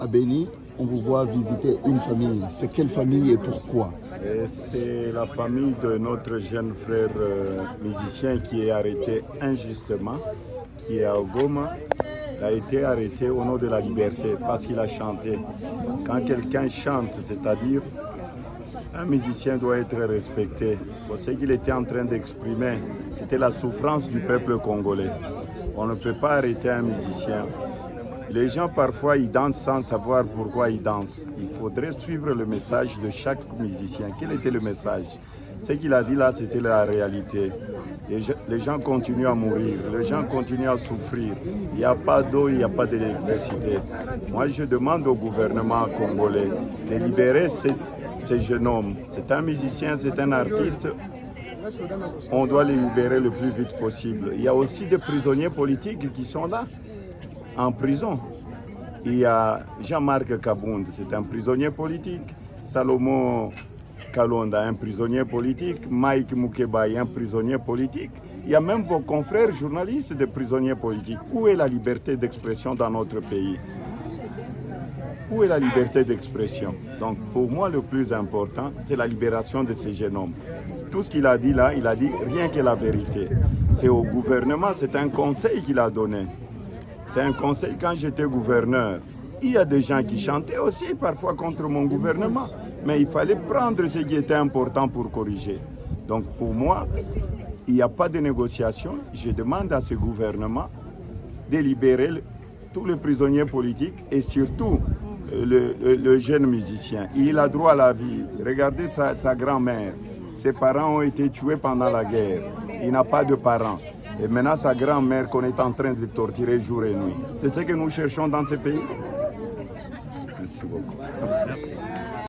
À Béni, on vous voit visiter une famille. C'est quelle famille et pourquoi? C'est la famille de notre jeune frère musicien qui est arrêté injustement, qui est à Goma. Il a été arrêté au nom de la liberté parce qu'il a chanté. Quand quelqu'un chante, c'est-à-dire un musicien doit être respecté. Ce qu'il était en train d'exprimer, c'était la souffrance du peuple congolais. On ne peut pas arrêter un musicien. Les gens parfois ils dansent sans savoir pourquoi ils dansent. Il faudrait suivre le message de chaque musicien. Quel était le message? Ce qu'il a dit là, c'était la réalité. Les gens continuent à mourir, les gens continuent à souffrir. Il n'y a pas d'eau, il n'y a pas d'électricité. Moi, je demande au gouvernement congolais de libérer ces jeunes hommes. C'est un musicien, c'est un artiste. On doit les libérer le plus vite possible. Il y a aussi des prisonniers politiques qui sont là, en prison. Il y a Jean-Marc Kabound, c'est un prisonnier politique. Salomon Kalonda, un prisonnier politique. Mike Mukeba, un prisonnier politique. Il y a même vos confrères journalistes des prisonniers politiques. Où est la liberté d'expression dans notre pays? Où est la liberté d'expression? Donc pour moi, le plus important, c'est la libération de ces jeunes hommes. Tout ce qu'il a dit là, il a dit rien que la vérité. C'est au gouvernement, c'est un conseil qu'il a donné. C'est un conseil quand j'étais gouverneur. Il y a des gens qui chantaient aussi parfois contre mon gouvernement. Mais il fallait prendre ce qui était important pour corriger. Donc pour moi, il n'y a pas de négociation. Je demande à ce gouvernement de libérer tous les prisonniers politiques et surtout le jeune musicien. Il a droit à la vie. Regardez sa grand-mère. Ses parents ont été tués pendant la guerre. Il n'a pas de parents. Et maintenant, sa grand-mère qu'on est en train de torturer jour et nuit. C'est ce que nous cherchons dans ce pays. Merci beaucoup. Merci.